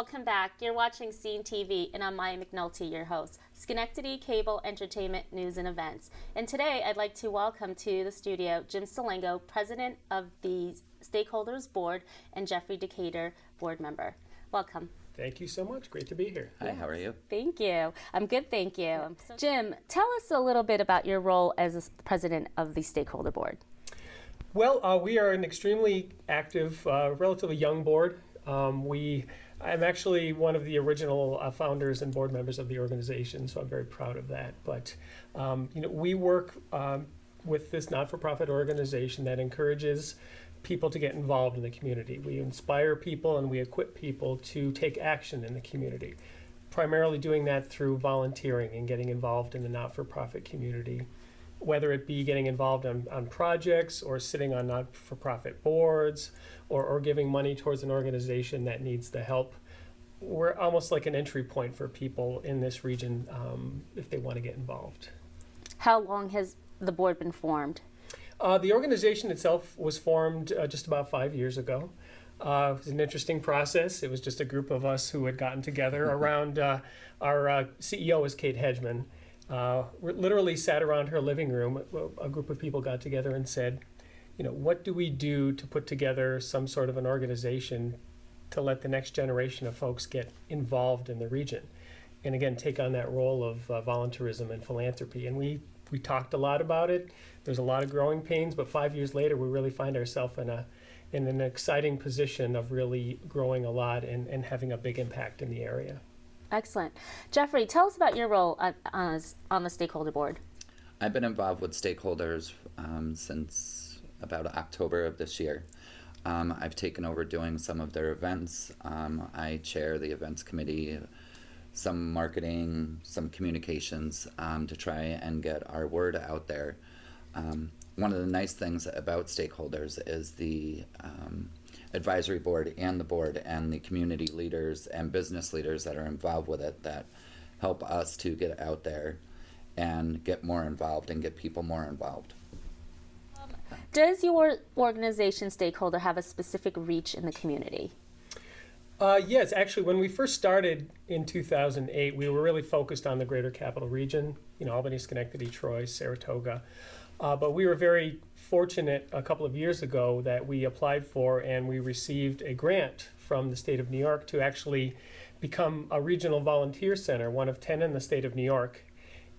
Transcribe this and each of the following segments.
Welcome back. You're watching Scene TV, and I'm Maya McNulty, your host, Schenectady Cable Entertainment News and Events. And today I'd like to welcome to the studio Jim Salengo, President of the Stakeholders Board, and Jeffrey Decatur, Board Member. Welcome. Thank you so much. Great to be here. Hi, how are you? Thank you. I'm good, thank you. Jim, tell us a little bit about your role as President of the Stakeholder Board. Well, we are an extremely active, relatively young board. I'm actually one of the original founders and board members of the organization, so I'm very proud of that. But we work with this not-for-profit organization that encourages people to get involved in the community. We inspire people and we equip people to take action in the community, primarily doing that through volunteering and getting involved in the not-for-profit community, whether it be getting involved on projects or sitting on not-for-profit boards or giving money towards an organization that needs the help. We're almost like an entry point for people in this region if they want to get involved. How long has the board been formed? The organization itself was formed just about 5 years ago. It was an interesting process. It was just a group of us who had gotten together around, our CEO is Kate Hedgeman. We literally sat around her living room. A group of people got together and said, what do we do to put together some sort of an organization to let the next generation of folks get involved in the region? And again, take on that role of volunteerism and philanthropy. And we talked a lot about it. There's a lot of growing pains, but 5 years later, we really find ourselves in an exciting position of really growing a lot and having a big impact in the area. Excellent. Jeffrey, tell us about your role on the Stakeholder Board. I've been involved with stakeholders since about October of this year. I've taken over doing some of their events. I chair the events committee, some marketing, some communications to try and get our word out there. One of the nice things about stakeholders is the advisory board and the community leaders and business leaders that are involved with it that help us to get out there and get more involved and get people more involved. Does your organization, Stakeholder, have a specific reach in the community? Yes, actually, when we first started in 2008, we were really focused on the greater capital region, Albany, Schenectady, Troy, Saratoga. But we were very fortunate a couple of years ago that we applied for and we received a grant from the state of New York to actually become a regional volunteer center, one of 10 in the state of New York.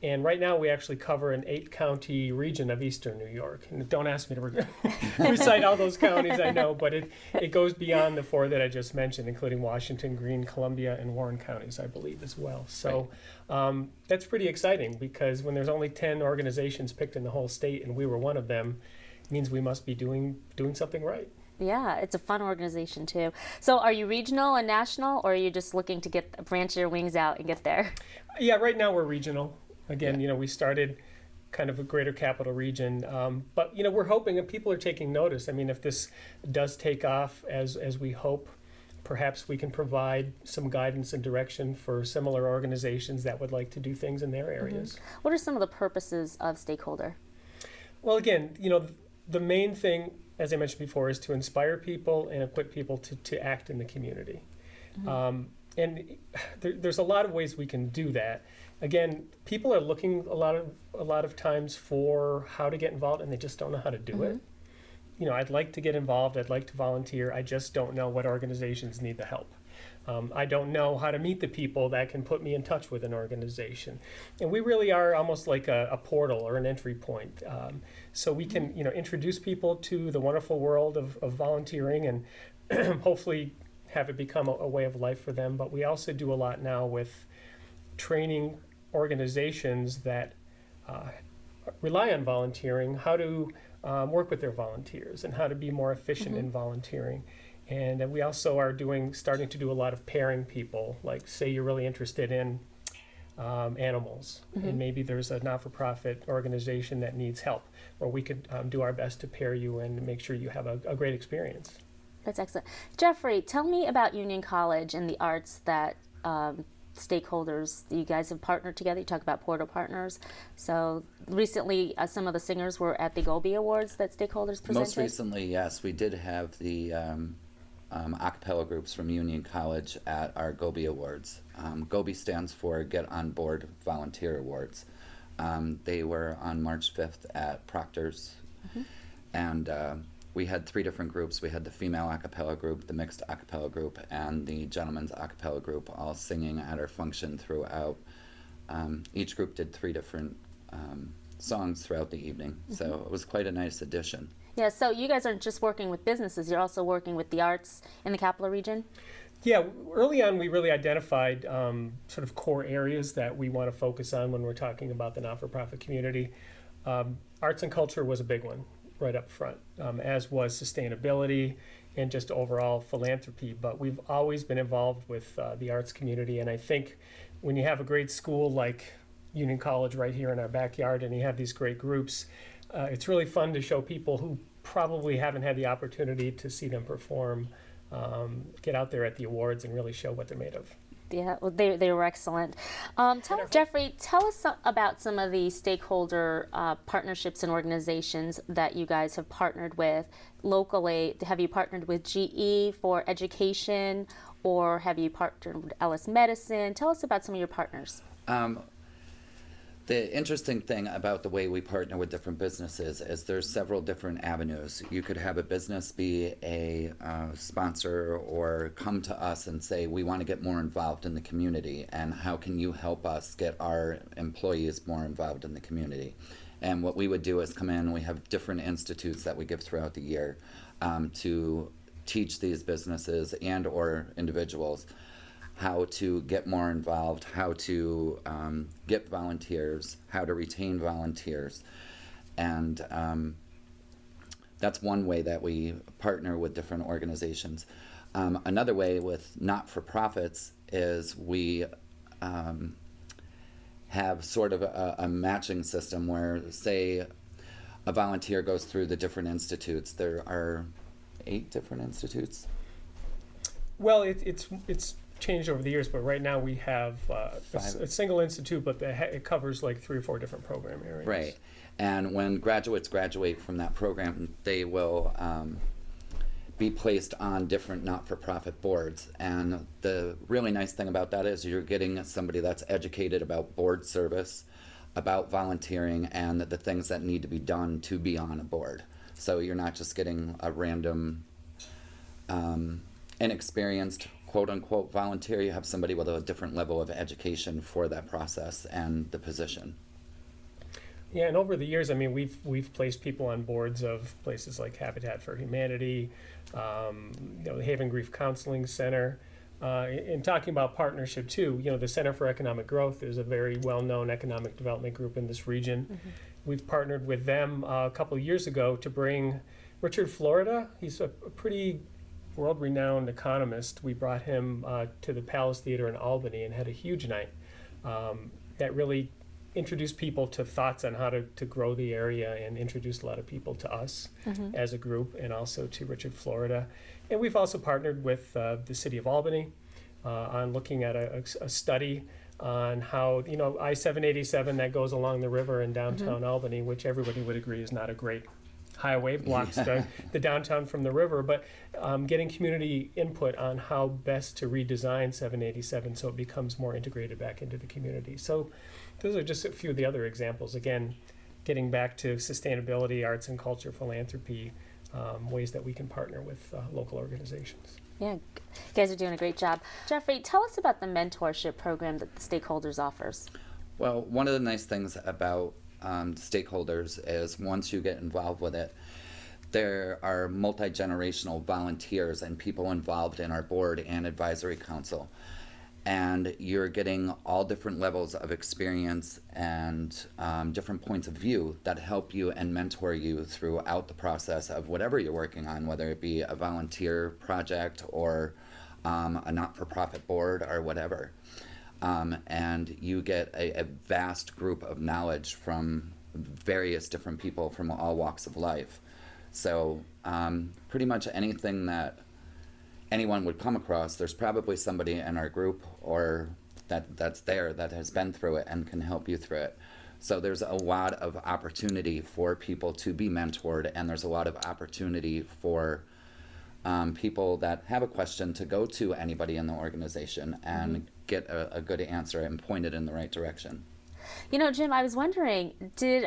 And right now we actually cover an 8-county region of eastern New York. And don't ask me to recite all those counties, I know, but it goes beyond the 4 that I just mentioned, including Washington, Greene, Columbia, and Warren counties, I believe, as well. So that's pretty exciting because when there's only 10 organizations picked in the whole state and we were one of them, it means we must be doing something right. Yeah, it's a fun organization too. So are you regional and national, or are you just looking to branch your wings out and get there? Yeah, right now we're regional. Again, we started kind of a greater capital region, but we're hoping that people are taking notice. I mean, if this does take off as we hope, perhaps we can provide some guidance and direction for similar organizations that would like to do things in their areas. Mm-hmm. What are some of the purposes of Stakeholder? Well, again, the main thing, as I mentioned before, is to inspire people and equip people to act in the community. Mm-hmm. And there's a lot of ways we can do that. Again, people are looking a lot of times for how to get involved, and they just don't know how to do it. I'd like to get involved. I'd like to volunteer. I just don't know what organizations need the help. I don't know how to meet the people that can put me in touch with an organization. And we really are almost like a portal or an entry point. So we can, introduce people to the wonderful world of volunteering and hopefully have it become a way of life for them. But we also do a lot now with training organizations that rely on volunteering, how to work with their volunteers and how to be more efficient in volunteering. And we also are starting to do a lot of pairing people, like say you're really interested in animals, and maybe there's a not-for-profit organization that needs help, where we could do our best to pair you and make sure you have a great experience. That's excellent. Jeffrey, tell me about Union College and the arts that stakeholders, you guys have partnered together. You talk about Portal Partners. So recently, some of the singers were at the Gobi Awards that stakeholders presented. Most recently, yes, we did have the a cappella groups from Union College at our Gobi Awards. Gobi stands for Get On Board Volunteer Awards. They were on March 5th at Proctor's, and we had 3 different groups. We had the female a cappella group, the mixed a cappella group, and the gentlemen's a cappella group all singing at our function throughout. Each group did 3 different songs throughout the evening, so it was quite a nice addition. Yeah, so you guys aren't just working with businesses, you're also working with the arts in the capital region? Yeah, early on we really identified sort of core areas that we want to focus on when we're talking about the not-for-profit community. Arts and culture was a big one right up front, as was sustainability and just overall philanthropy. But we've always been involved with the arts community, and I think when you have a great school like Union College right here in our backyard and you have these great groups, it's really fun to show people who probably haven't had the opportunity to see them perform, get out there at the awards and really show what they're made of. Yeah, well, they were excellent. Jeffrey, tell us about some of the stakeholder partnerships and organizations that you guys have partnered with locally. Have you partnered with GE for education, or have you partnered with Ellis Medicine? Tell us about some of your partners. The interesting thing about the way we partner with different businesses is there's several different avenues. You could have a business be a sponsor or come to us and say, we want to get more involved in the community, and how can you help us get our employees more involved in the community? And what we would do is come in, and we have different institutes that we give throughout the year to teach these businesses and or individuals how to get more involved, how to get volunteers, how to retain volunteers. And that's one way that we partner with different organizations. Another way with not-for-profits is we have sort of a matching system where, say, a volunteer goes through the different institutes. There are 8 different institutes. Well, it's changed over the years, but right now we have a single institute, but it covers like 3 or 4 different program areas. Right. And when graduates graduate from that program, they will be placed on different not-for-profit boards. And the really nice thing about that is you're getting somebody that's educated about board service, about volunteering, and the things that need to be done to be on a board. So you're not just getting a random inexperienced quote-unquote volunteer. You have somebody with a different level of education for that process and the position. Yeah, and over the years, I mean, we've placed people on boards of places like Habitat for Humanity, the Haven Grief Counseling Center. In talking about partnership too, the Center for Economic Growth is a very well-known economic development group in this region. We've partnered with them a couple of years ago to bring Richard Florida. He's a pretty world-renowned economist. We brought him to the Palace Theater in Albany and had a huge night that really introduced people to thoughts on how to grow the area, and introduced a lot of people to us as a group, and also to Richard Florida. And we've also partnered with the City of Albany on looking at a study on how, I-787 that goes along the river in downtown Albany, which everybody would agree is not a great highway, blocks the downtown from the river, but getting community input on how best to redesign 787 so it becomes more integrated back into the community. So those are just a few of the other examples. Again, getting back to sustainability, arts and culture, philanthropy, ways that we can partner with local organizations. Yeah, you guys are doing a great job. Jeffrey, tell us about the mentorship program that the Stakeholders offers. Well, one of the nice things about stakeholders is once you get involved with it, there are multi-generational volunteers and people involved in our board and advisory council. And you're getting all different levels of experience and different points of view that help you and mentor you throughout the process of whatever you're working on, whether it be a volunteer project or a not-for-profit board or whatever. And you get a vast group of knowledge from various different people from all walks of life. So pretty much anything that anyone would come across, there's probably somebody in our group or that's there that has been through it and can help you through it. So there's a lot of opportunity for people to be mentored, and there's a lot of opportunity for people that have a question to go to anybody in the organization and get a good answer and point it in the right direction. You know, Jim, I was wondering, did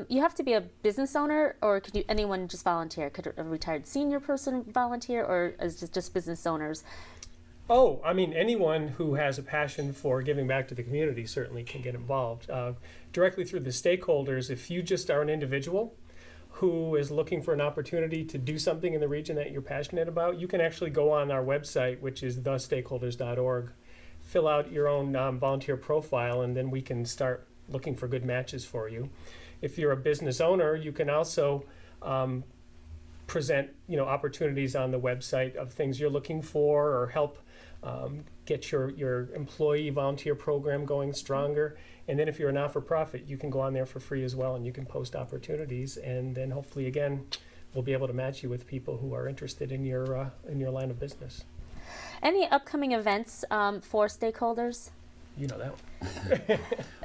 you have to be a business owner, or could anyone just volunteer? Could a retired senior person volunteer, or is it just business owners? Oh, I mean, anyone who has a passion for giving back to the community certainly can get involved. Directly through the stakeholders, if you just are an individual who is looking for an opportunity to do something in the region that you're passionate about, you can actually go on our website, which is thestakeholders.org, fill out your own volunteer profile, and then we can start looking for good matches for you. If you're a business owner, you can also present, opportunities on the website of things you're looking for, or help get your employee volunteer program going stronger. And then if you're a not-for-profit, you can go on there for free as well, and you can post opportunities, and then hopefully, again, we'll be able to match you with people who are interested in your line of business. Any upcoming events for stakeholders? You know that one.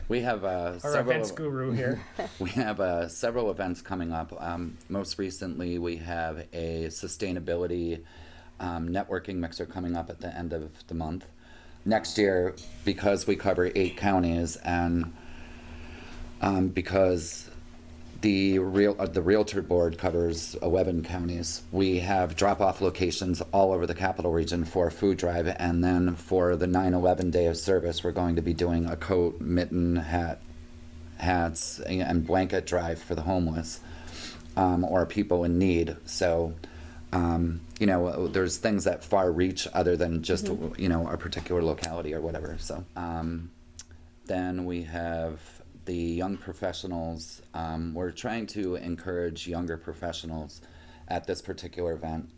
We have Our several events guru here. We have several events coming up. Most recently, we have a sustainability networking mixer coming up at the end of the month. Next year, because we cover 8 counties, and because the Realtor Board covers 11 counties, we have drop-off locations all over the Capital Region for a food drive, and then for the 9/11 day of service, we're going to be doing a coat, mitten, hats, and blanket drive for the homeless or people in need. So, there's things that far reach other than just, a particular locality or whatever. So, then we have the young professionals. We're trying to encourage younger professionals at this particular event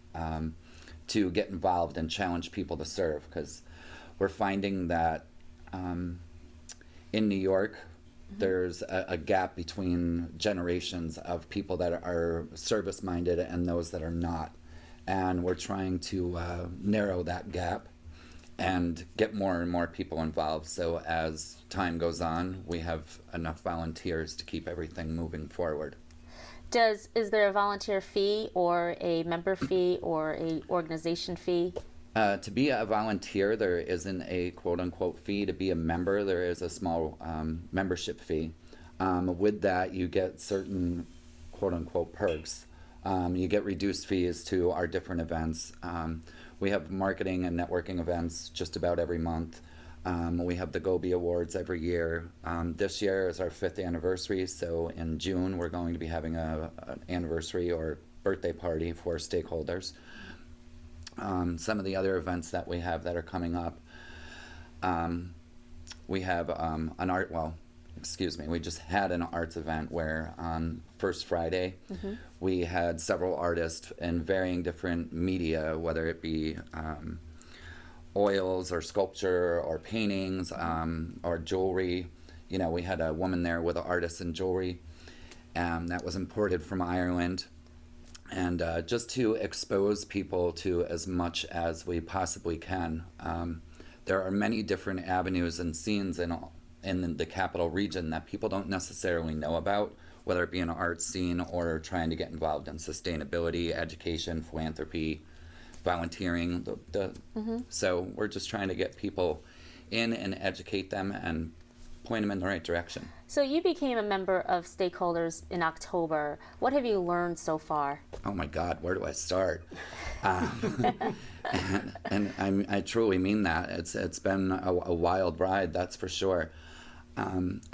to get involved and challenge people to serve, because we're finding that in New York, there's a gap between generations of people that are service-minded and those that are not. And we're trying to narrow that gap and get more and more people involved. So as time goes on, we have enough volunteers to keep everything moving forward. Is there a volunteer fee, or a member fee, or a organization fee? To be a volunteer, there isn't a quote-unquote fee. To be a member, there is a small membership fee. With that, you get certain quote-unquote perks. You get reduced fees to our different events. We have marketing and networking events just about every month. We have the Gobi Awards every year. This year is our 5th anniversary, so in June we're going to be having an anniversary or birthday party for stakeholders. Some of the other events that we have that are coming up, we have we just had an arts event where on First Friday, we had several artists in varying different media, whether it be oils or sculpture or paintings or jewelry. We had a woman there with an artist in jewelry that was imported from Ireland. And just to expose people to as much as we possibly can. There are many different avenues and scenes in the Capital Region that people don't necessarily know about, whether it be an art scene or trying to get involved in sustainability, education, philanthropy, volunteering. So we're just trying to get people in and educate them and point them in the right direction. So you became a member of Stakeholders in October. What have you learned so far? Oh my God, where do I start? And I truly mean that. It's been a wild ride, that's for sure.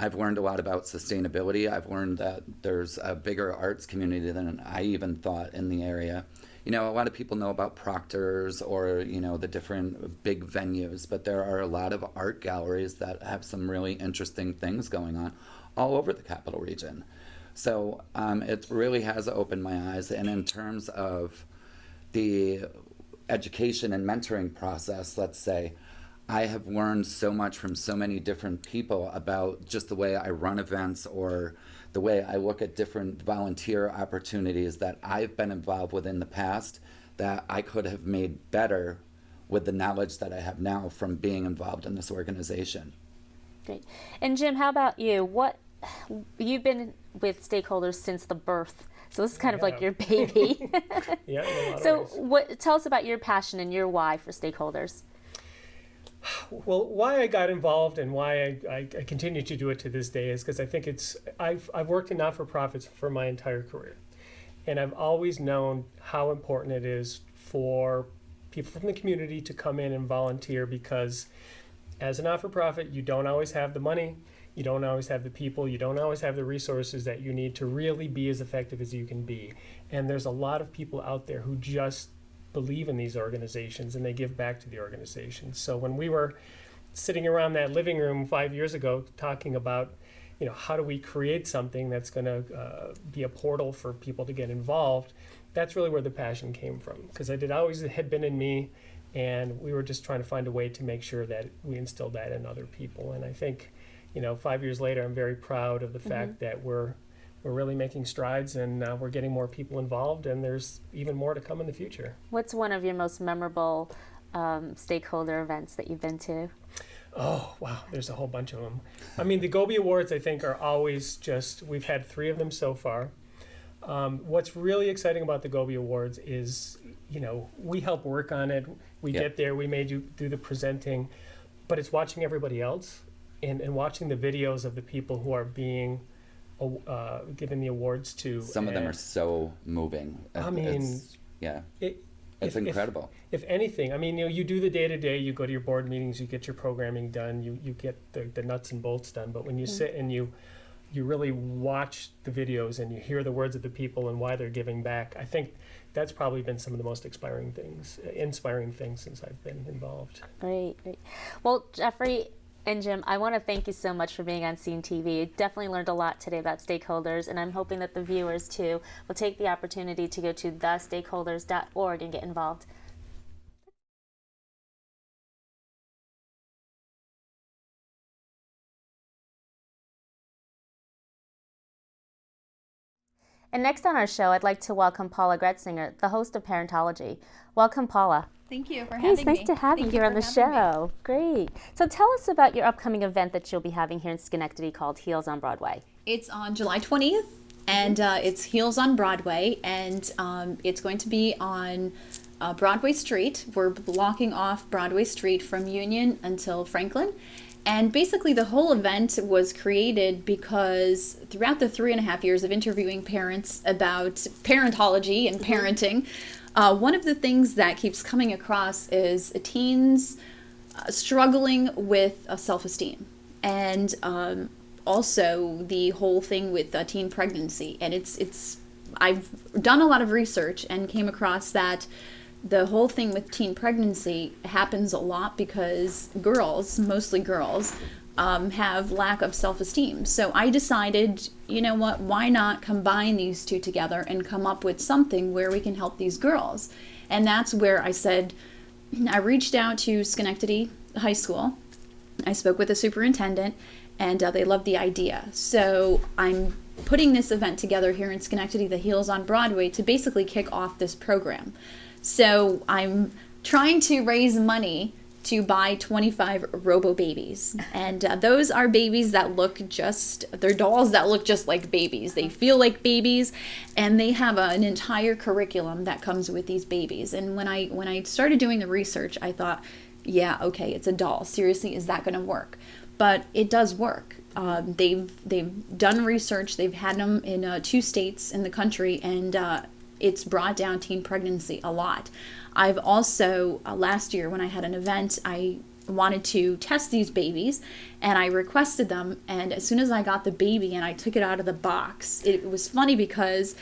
I've learned a lot about sustainability. I've learned that there's a bigger arts community than I even thought in the area. A lot of people know about Proctor's or, the different big venues, but there are a lot of art galleries that have some really interesting things going on all over the Capital Region. So it really has opened my eyes. And in terms of the education and mentoring process, let's say, I have learned so much from so many different people about just the way I run events or the way I look at different volunteer opportunities that I've been involved with in the past that I could have made better with the knowledge that I have now from being involved in this organization. Great. And Jim, how about you? You've been with stakeholders since the birth. So this is kind of like Yeah. your baby. Yeah, in a lot So of ways. tell us about your passion and your why for stakeholders. Well, why I got involved and why I continue to do it to this day is because I think I've worked in not-for-profits for my entire career. And I've always known how important it is for people from the community to come in and volunteer, because as a not-for-profit, you don't always have the money, you don't always have the people, you don't always have the resources that you need to really be as effective as you can be. And there's a lot of people out there who just believe in these organizations and they give back to the organizations. So when we were sitting around that living room 5 years ago talking about, how do we create something that's going to be a portal for people to get involved, that's really where the passion came from, because it always had been in me, and we were just trying to find a way to make sure that we instilled that in other people. And I think, 5 years later, I'm very proud of the fact that we're really making strides, and we're getting more people involved, and there's even more to come in the future. What's one of your most memorable stakeholder events that you've been to? Oh, wow, there's a whole bunch of them. I mean, the Gobi Awards, I think, are always we've had 3 of them so far. What's really exciting about the Gobi Awards is, we help work on it. We get there, we may do the presenting, but it's watching everybody else and watching the videos of the people who are being given the awards to. Some of them are so moving. I mean, It's incredible. If anything, I mean, you do the day-to-day, you go to your board meetings, you get your programming done, you get the nuts and bolts done, but when you sit and you really watch the videos and you hear the words of the people and why they're giving back, I think that's probably been some of the most inspiring things since I've been involved. Great. Well, Jeffrey and Jim, I want to thank you so much for being on Scene TV. Definitely learned a lot today about stakeholders, and I'm hoping that the viewers too will take the opportunity to go to thestakeholders.org and get involved. And next on our show, I'd like to welcome Paula Gretzinger, the host of Parentology. Welcome, Paula. Thank you for having me. It's nice to have you here on the show. Great. So tell us about your upcoming event that you'll be having here in Schenectady called Heels on Broadway. It's on July 20th, and it's Heels on Broadway, and it's going to be on Broadway Street. We're blocking off Broadway Street from Union until Franklin. And basically the whole event was created because throughout the 3.5 years of interviewing parents about parentology and parenting, one of the things that keeps coming across is teens struggling with self-esteem, and also the whole thing with teen pregnancy. And I've done a lot of research and came across that the whole thing with teen pregnancy happens a lot because girls, mostly girls, have lack of self-esteem. So I decided, you know what, why not combine these two together and come up with something where we can help these girls? And that's where I said, I reached out to Schenectady High School. I spoke with the superintendent, and they loved the idea. So I'm putting this event together here in Schenectady, the Heels on Broadway, to basically kick off this program. So I'm trying to raise money to buy 25 robo-babies. And those are babies that they're dolls that look just like babies. They feel like babies, and they have an entire curriculum that comes with these babies. And when I started doing the research, I thought, yeah, okay, it's a doll. Seriously, is that going to work? But it does work. They've done research. They've had them in 2 states in the country, and it's brought down teen pregnancy a lot. I've also, last year when I had an event, I wanted to test these babies, and I requested them, and as soon as I got the baby and I took it out of the box, it was funny because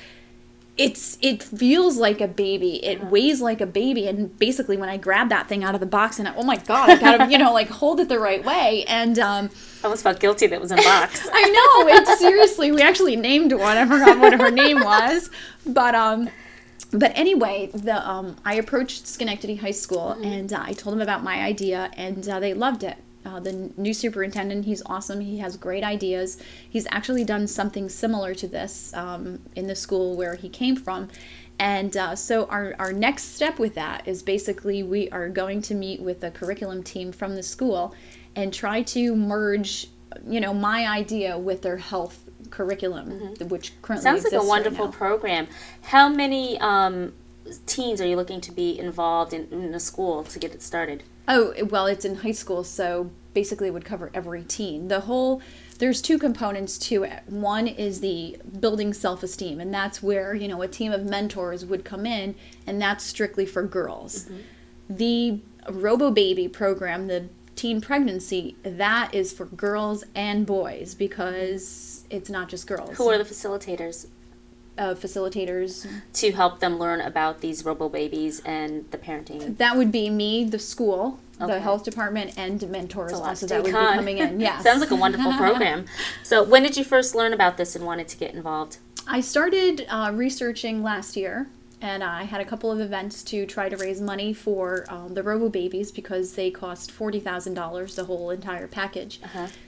it feels like a baby, it weighs like a baby, and basically when I grabbed that thing out of the box, and oh my god, I gotta hold it the right way, and I almost felt guilty that it was in a box. I know, it's seriously, we actually named one, I forgot what her name was, but anyway, I approached Schenectady High School, and I told them about my idea, and they loved it. The new superintendent, he's awesome. He has great ideas. He's actually done something similar to this in the school where he came from. And so our next step with that is basically we are going to meet with the curriculum team from the school and try to merge, my idea with their health curriculum, which currently Sounds like a exists wonderful right now. program. How many teens are you looking to be involved in a school to get it started? Oh, well, it's in high school, so basically it would cover every teen. There's two components to it. One is the building self-esteem, and that's where, a team of mentors would come in, and that's strictly for girls. The Robo-Baby program, the teen pregnancy, that is for girls and boys because it's not just girls. Who are the facilitators Facilitators? to help them learn about these robo-babies and the parenting? That would be me, the school, the Okay. health department, and mentors It's a lot also to that would take be on. coming in. Yes. Sounds like a wonderful program. So when did you first learn about this and wanted to get involved? I started researching last year, and I had a couple of events to try to raise money for the Robo Babies because they cost $40,000, the whole entire package.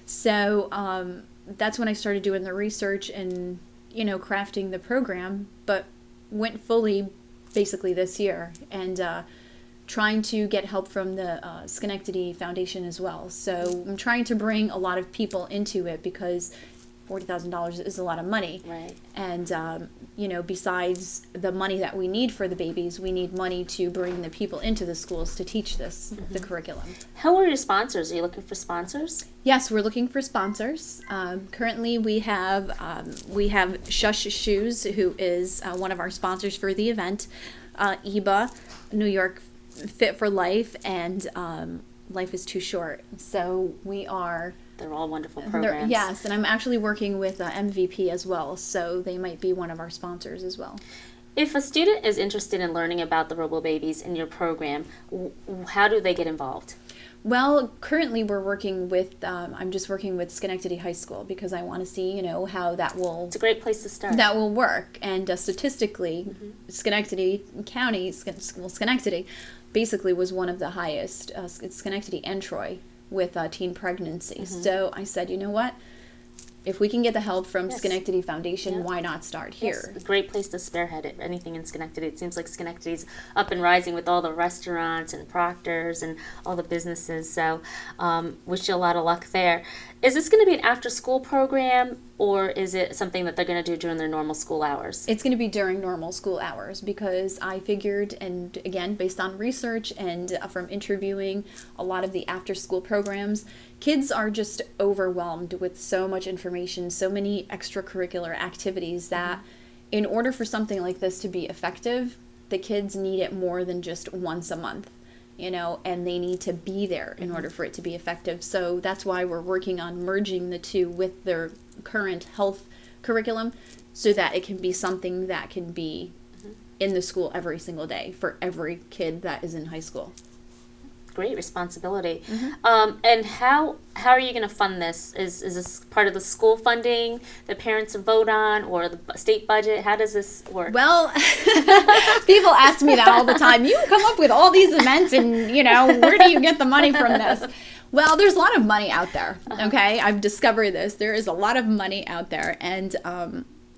So that's when I started doing the research and, crafting the program, but went fully basically this year and trying to get help from the Schenectady Foundation as well. So I'm trying to bring a lot of people into it because $40,000 is a lot of money. Right. And, besides the money that we need for the babies, we need money to bring the people into the schools to teach this, the curriculum. How are your sponsors? Are you looking for sponsors? Yes, we're looking for sponsors. Currently, we have Shush Shoes, who is one of our sponsors for the event, EBA, New York Fit for Life, and Life is Too Short. So we are... They're all wonderful programs. Yes, and I'm actually working with MVP as well, so they might be one of our sponsors as well. If a student is interested in learning about the robo-babies in your program, how do they get involved? Well, currently we're working with, I'm just working with Schenectady High School because I want to see, how that will... It's a great place to start. That will work. And statistically, Schenectady County, Schenectady, basically was one of the highest, Schenectady and Troy, with teen pregnancy. So I said, you know what? If we can get the help from Schenectady Foundation, why not start here? Yes, a great place to spearhead it. Anything in Schenectady. It seems like Schenectady's up and rising with all the restaurants and Proctors and all the businesses. So wish you a lot of luck there. Is this going to be an after-school program, or is it something that they're going to do during their normal school hours? It's going to be during normal school hours because I figured, and again, based on research and from interviewing a lot of the after-school programs, kids are just overwhelmed with so much information, so many extracurricular activities that in order for something like this to be effective, the kids need it more than just once a month. And they need to be there in order for it to be effective. So that's why we're working on merging the two with their current health curriculum so that it can be something that can be in the school every single day for every kid that is in high school. Great responsibility. And how are you going to fund this? Is this part of the school funding the parents vote on, or the state budget? How does this work? Well, people ask me that all the time. You come up with all these events and, where do you get the money from this? Well, there's a lot of money out there, okay? I've discovered this. There is a lot of money out there, and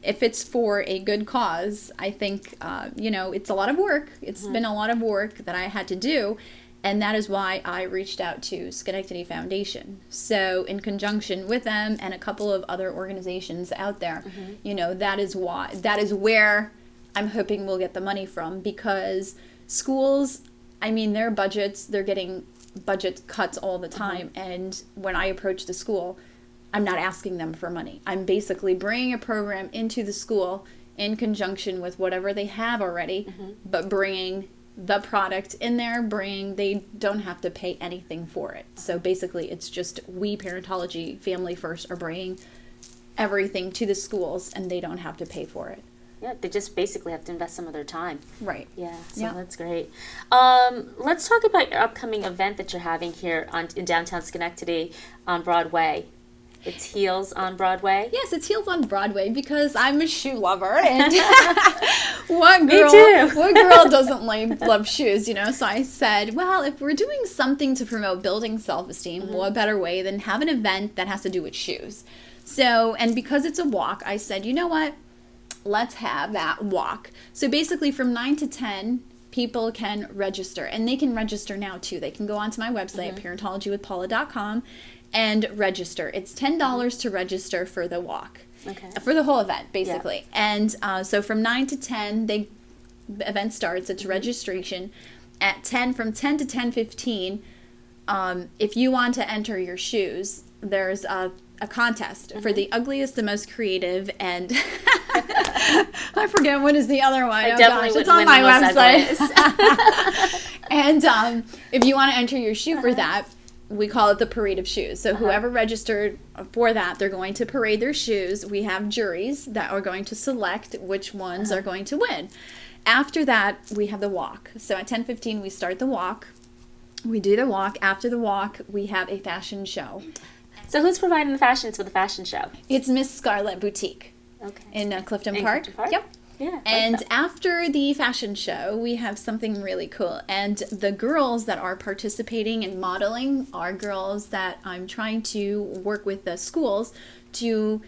if it's for a good cause, I think, it's a lot of work. It's been a lot of work that I had to do. And that is why I reached out to Schenectady Foundation. So in conjunction with them and a couple of other organizations out there, that is where I'm hoping we'll get the money from, because schools, their budgets, they're getting budget cuts all the time. And when I approach the school, I'm not asking them for money. I'm basically bringing a program into the school in conjunction with whatever they have already, but bringing the product in there, they don't have to pay anything for it. So basically it's just we, Parentology, Family First, are bringing everything to the schools and they don't have to pay for it. Yeah, they just basically have to invest some of their time. Right. Yeah, so Yeah. that's great. Let's talk about your upcoming event that you're having here in downtown Schenectady on Broadway. It's Heels on Broadway. Yes, it's Heels on Broadway because I'm a shoe lover, and what Me too. girl doesn't love shoes, So I said, well, if we're doing something to promote building self-esteem, what better way than have an event that has to do with shoes? So, and because it's a walk, I said, you know what? Let's have that walk. So basically from 9 to 10, people can register, and they can register now too. They can go onto my website, parentologywithpaula.com, and register. It's $10 to register for the walk. Okay. for the whole event, basically. And so from 9 to 10, the event starts. It's registration. At 10, from 10 to 10:15, if you want to enter your shoes, there's a contest for the ugliest, the most creative, and I forget what is the other one. I definitely it's on my website. website. And if you want to enter your shoe for that, we call it the parade of shoes. So whoever registered for that, they're going to parade their shoes. We have juries that are going to select which ones are going to win. After that, we have the walk. So at 10:15, we start the walk. We do the walk. After the walk, we have a fashion show. So who's providing the fashions for the fashion show? It's Miss Scarlett Boutique in Clifton Park. Clifton Park? Yep. Yeah. And after the fashion show, we have something really cool. And the girls that are participating in modeling are girls that I'm trying to work with the schools to,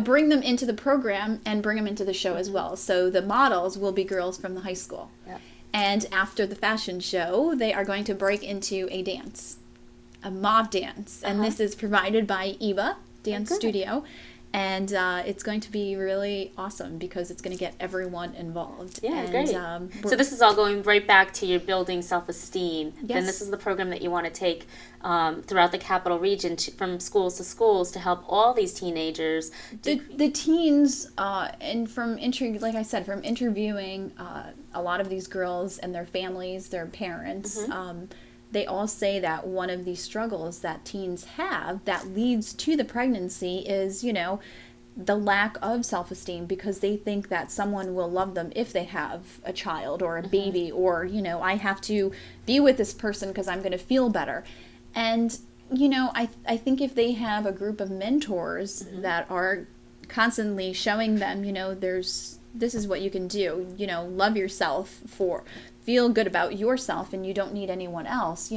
bring them into the program and bring them into the show as well. So the models will be girls from the high school. Yep. And after the fashion show, they are going to break into a dance, a mob dance. And this is provided by Eva Dance Studio. And it's going to be really awesome because it's going to get everyone involved. Yeah, and, great. So this is all going right back to your building self-esteem. Yes. Then this is the program that you want to take throughout the capital region from schools to schools to help all these teenagers. The teens, and from like I said, from interviewing a lot of these girls and their families, their parents, they all say that one of the struggles that teens have that leads to the pregnancy is, the lack of self-esteem because they think that someone will love them if they have a child or a baby or, I have to be with this person because I'm going to feel better. And, I think if they have a group of mentors that are constantly showing them, this is what you can do, love yourself, feel good about yourself and you don't need anyone else,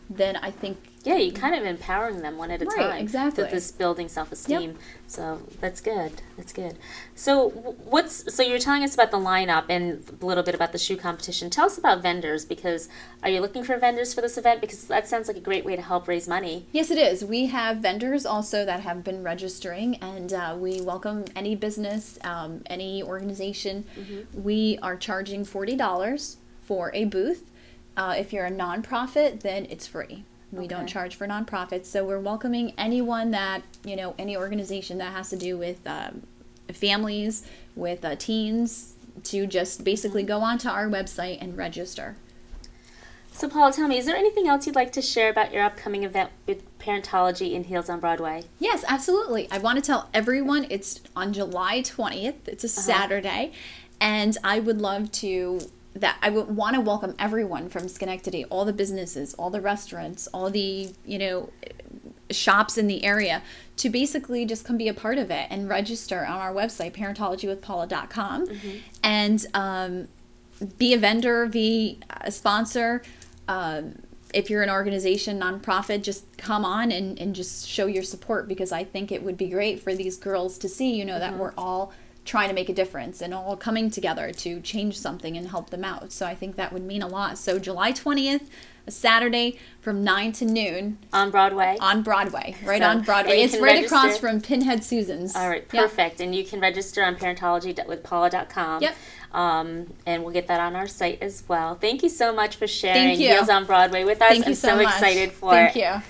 then I think... Yeah, you're kind of empowering them one at a time. Right, exactly. With this building self-esteem. Yep. So that's good. That's good. So so you were telling us about the lineup and a little bit about the shoe competition. Tell us about vendors because are you looking for vendors for this event? Because that sounds like a great way to help raise money. Yes, it is. We have vendors also that have been registering and we welcome any business, any organization. We are charging $40 for a booth. If you're a nonprofit, then it's free. We don't charge for nonprofits. So we're welcoming anyone that, any organization that has to do with families, with teens, to just basically go onto our website and register. So Paula, tell me, is there anything else you'd like to share about your upcoming event with Parentology in Heels on Broadway? Yes, absolutely. I want to tell everyone it's on July 20th. It's a Saturday. And I would love I would want to welcome everyone from Schenectady, all the businesses, all the restaurants, all the, shops in the area to basically just come be a part of it and register on our website, parentologywithpaula.com, and be a vendor, be a sponsor. If you're an organization, nonprofit, just come on and just show your support because I think it would be great for these girls to see, that we're all trying to make a difference and all coming together to change something and help them out. So I think that would mean a lot. So July 20th, a Saturday from 9 to noon. On Broadway? On Broadway, on Broadway. It's right across from Pinhead Susan's. All right, perfect. Yep. And you can register on parentologywithpaula.com. Yep. And we'll get that on our site as well. Thank you so much for sharing Thank you. Heels on Broadway with us. Thank you I'm so much. Excited for Thank it. you.